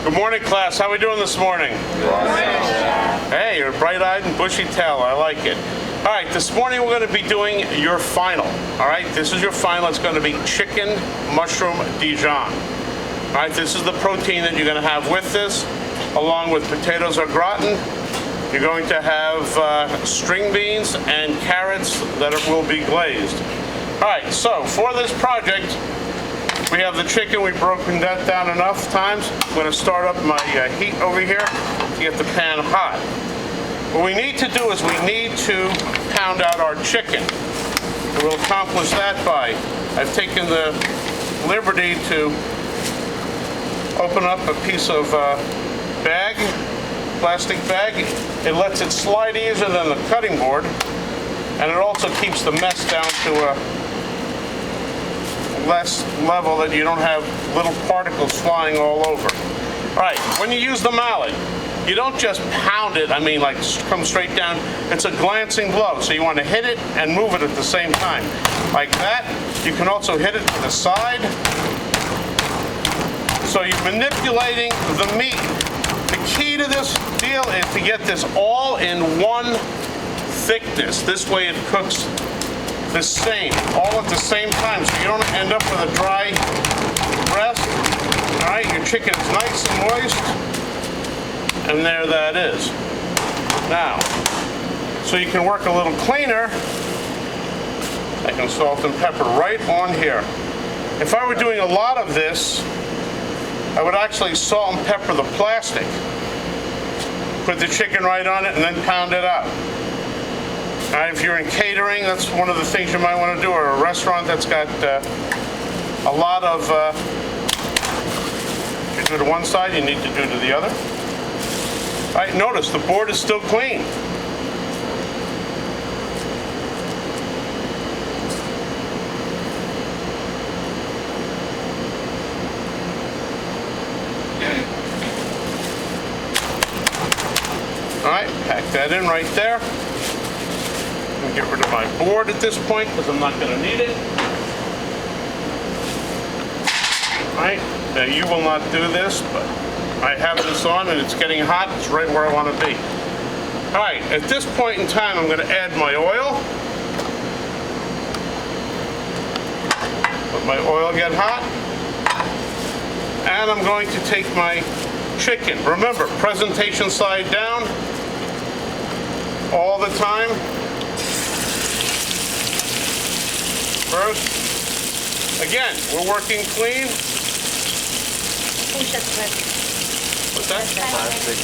Good morning, class. How are we doing this morning? Hey, you're bright-eyed and bushy-tailed. I like it. All right, this morning we're going to be doing your final. All right, this is your final. It's going to be chicken mushroom Dijon. All right, this is the protein that you're going to have with this, along with potatoes au gratin. You're going to have string beans and carrots that will be glazed. All right, so for this project, we have the chicken. We've broken that down enough times. I'm going to start up my heat over here to get the pan hot. What we need to do is we need to pound out our chicken. And we'll accomplish that by, I've taken the liberty to open up a piece of bag, plastic bag. It lets it slide easier than the cutting board, and it also keeps the mess down to a less level that you don't have little particles flying all over. All right, when you use the mallet, you don't just pound it, like come straight down. It's a glancing blow, so you want to hit it and move it at the same time. Like that. You can also hit it to the side. So you're manipulating the meat. The key to this deal is to get this all in one thickness. This way it cooks the same, all at the same time, so you don't end up with a dry breast. All right, your chicken is nice and moist, and there that is. Now, so you can work a little cleaner, I can salt and pepper right on here. If I were doing a lot of this, I would actually salt and pepper the plastic, put the chicken right on it, and then pound it out. All right, if you're in catering, that's one of the things you might want to do, or a restaurant that's got a lot of, if you do to one side, you need to do to the other. All right, notice the board is still clean. All right, pack that in right there. Get rid of my board at this point because I'm not going to need it. All right, now you will not do this, but I have this on and it's getting hot. It's right where I want to be. All right, at this point in time, I'm going to add my oil. Let my oil get hot. And I'm going to take my chicken. Remember, presentation side down all the time. First, again, we're working clean. What's that? Plastic.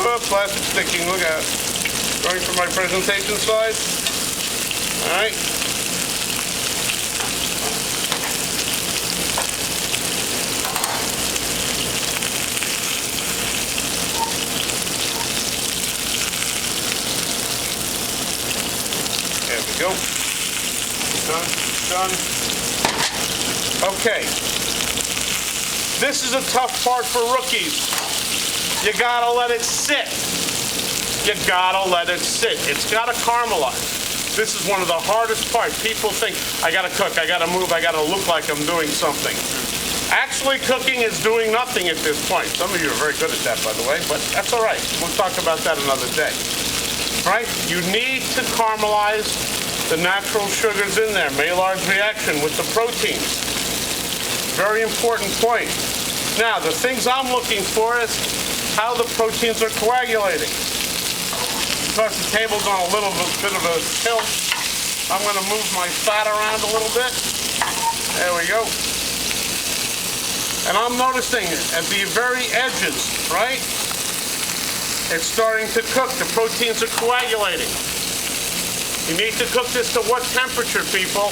Oh, plastic sticking, look at it. Going for my presentation side. All right. There we go. Done. Okay. This is a tough part for rookies. You gotta let it sit. You gotta let it sit. It's gotta caramelize. This is one of the hardest parts. People think, I gotta cook, I gotta move, I gotta look like I'm doing something. Actually, cooking is doing nothing at this point. Some of you are very good at that, by the way, but that's all right. We'll talk about that another day. Right? You need to caramelize the natural sugars in there. Maillard's reaction with the proteins. Very important point. Now, the things I'm looking for is how the proteins are coagulating. Because the table's on a little bit of a tilt, I'm going to move my fat around a little bit. There we go. And I'm noticing at the very edges, right? It's starting to cook. The proteins are coagulating. You need to cook this to what temperature, people?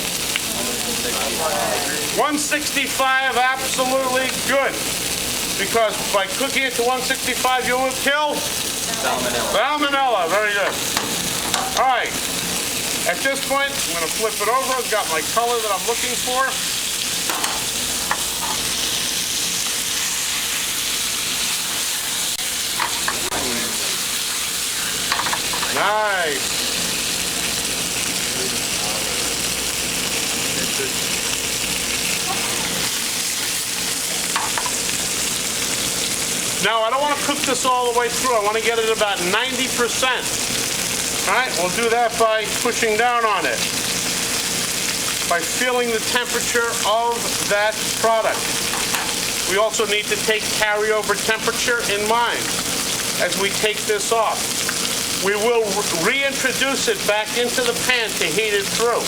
165, absolutely good. Because by cooking it to 165, you will kill salmonella. Very good. All right. At this point, I'm going to flip it over. I've got my color that I'm looking for. Nice. Now, I don't want to cook this all the way through. I want to get it about 90%. All right, we'll do that by pushing down on it, by feeling the temperature of that product. We also need to take carryover temperature in mind as we take this off. We will reintroduce it back into the pan to heat it through.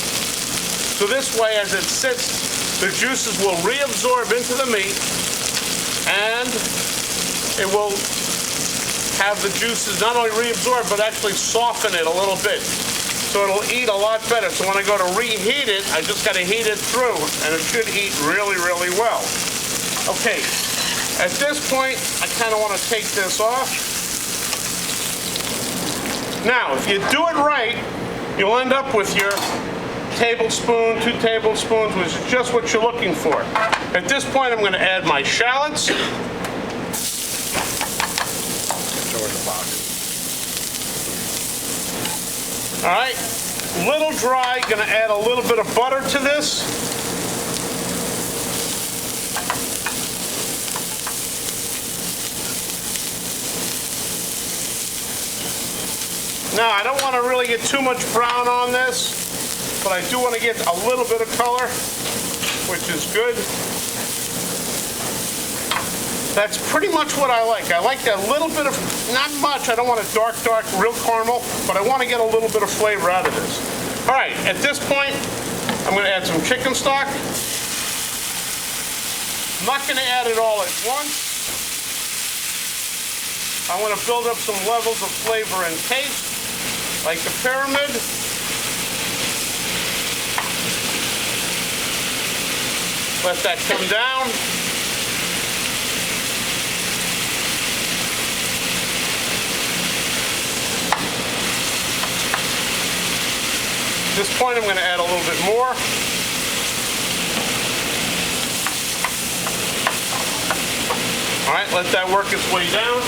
So this way, as it sits, the juices will reabsorb into the meat, and it will have the juices not only reabsorb, but actually soften it a little bit. So it'll eat a lot better. So when I go to reheat it, I just got to heat it through, and it should eat really, really well. Okay, at this point, I kind of want to take this off. Now, if you do it right, you'll end up with your tablespoon, 2 tablespoons, which is just what you're looking for. At this point, I'm going to add my shallots. All right, little dry, going to add a little bit of butter to this. Now, I don't want to really get too much brown on this, but I do want to get a little bit of color, which is good. That's pretty much what I like. I like a little bit of, not much, I don't want a dark, real caramel, but I want to get a little bit of flavor out of this. All right, at this point, I'm going to add some chicken stock. I'm not going to add it all at once. I want to build up some levels of flavor and taste, like the pyramid. Let that come down. At this point, I'm going to add a little bit more. All right, let that work its way down.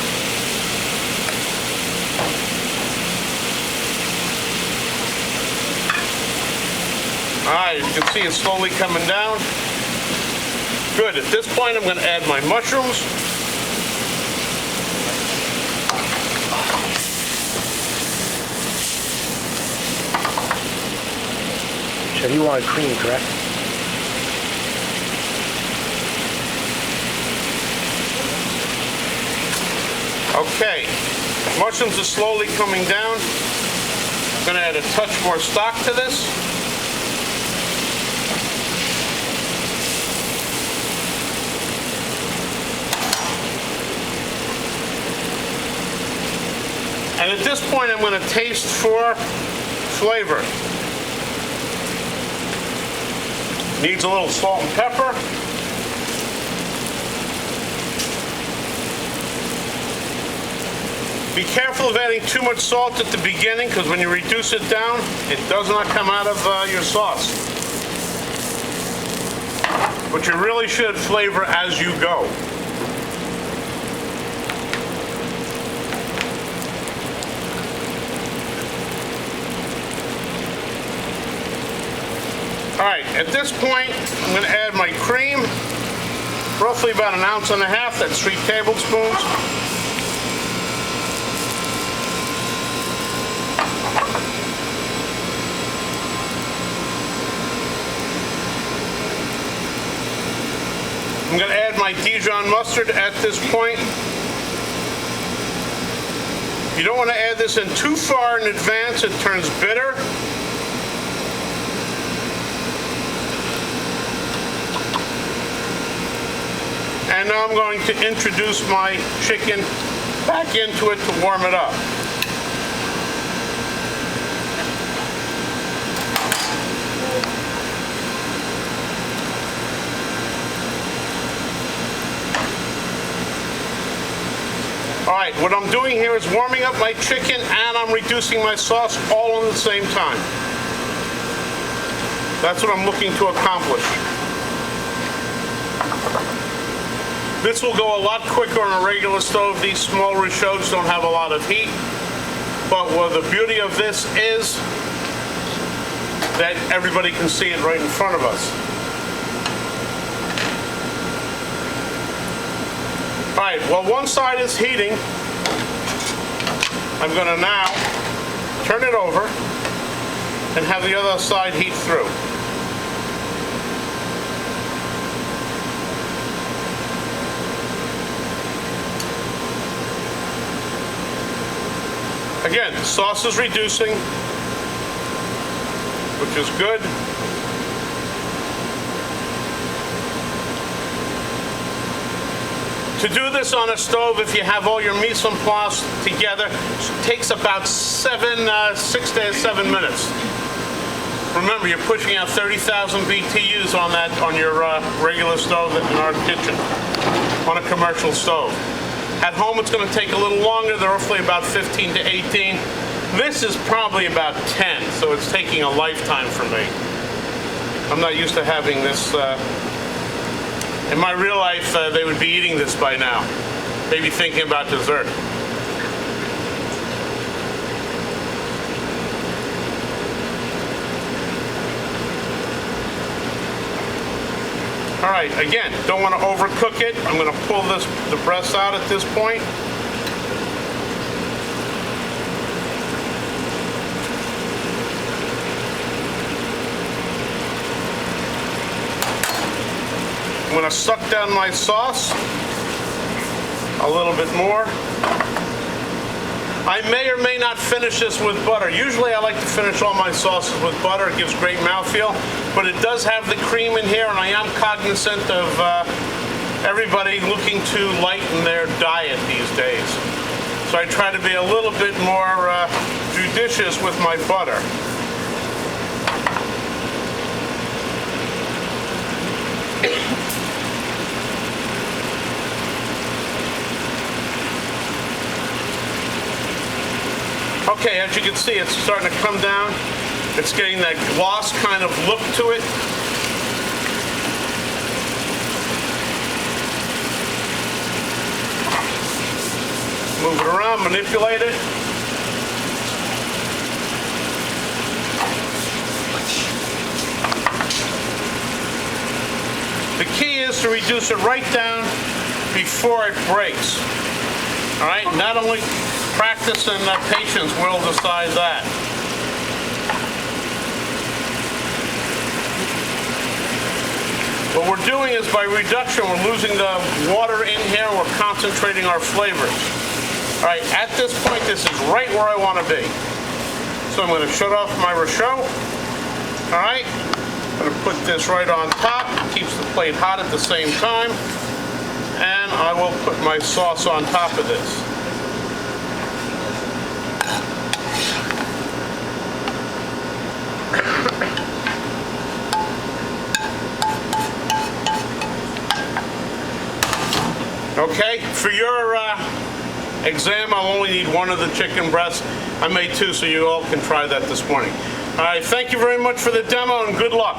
All right, you can see it's slowly coming down. Good. At this point, I'm going to add my mushrooms. So you want cream, correct? Okay, mushrooms are slowly coming down. I'm going to add a touch more stock to this. And at this point, I'm going to taste for flavor. Needs a little salt and pepper. Be careful of adding too much salt at the beginning, because when you reduce it down, it does not come out of your sauce. But you really should flavor as you go. All right, at this point, I'm going to add my cream, roughly about 1.5 ounces, that's 3 tablespoons. I'm going to add my Dijon mustard at this point. You don't want to add this in too far in advance, it turns bitter. And now I'm going to introduce my chicken back into it to warm it up. All right, what I'm doing here is warming up my chicken and I'm reducing my sauce all at the same time. That's what I'm looking to accomplish. This will go a lot quicker on a regular stove. These small rissoles don't have a lot of heat. But what the beauty of this is that everybody can see it right in front of us. All right, well, one side is heating. I'm gonna now turn it over and have the other side heat through. Again, the sauce is reducing, which is good. To do this on a stove, if you have all your mise en place together, takes about 6 to 7 minutes. Remember, you're pushing out 30,000 BTUs on your regular stove in our kitchen, on a commercial stove. At home, it's going to take a little longer. They're roughly about 15 to 18. This is probably about 10, so it's taking a lifetime for me. I'm not used to having this. In my real life, they would be eating this by now. They'd be thinking about dessert. All right, again, don't want to overcook it. I'm going to pull the breast out at this point. I'm going to suck down my sauce a little bit more. I may or may not finish this with butter. Usually I like to finish all my sauces with butter. It gives great mouthfeel, but it does have the cream in here, and I am cognizant of everybody looking to lighten their diet these days. So I try to be a little bit more judicious with my butter. Okay, as you can see, it's starting to come down. It's getting that gloss kind of look to it. Move it around, manipulate it. The key is to reduce it right down before it breaks. All right, not only practice and patience will decide that. What we're doing is, by reduction, we're losing the water in here, we're concentrating our flavors. All right, at this point, this is right where I want to be. So I'm going to shut off my Rochelle. All right, I'm going to put this right on top. Keeps the plate hot at the same time. And I will put my sauce on top of this. Okay, for your exam, I'll only need one of the chicken breasts. I made two, so you all can try that this morning. All right, thank you very much for the demo, and good luck.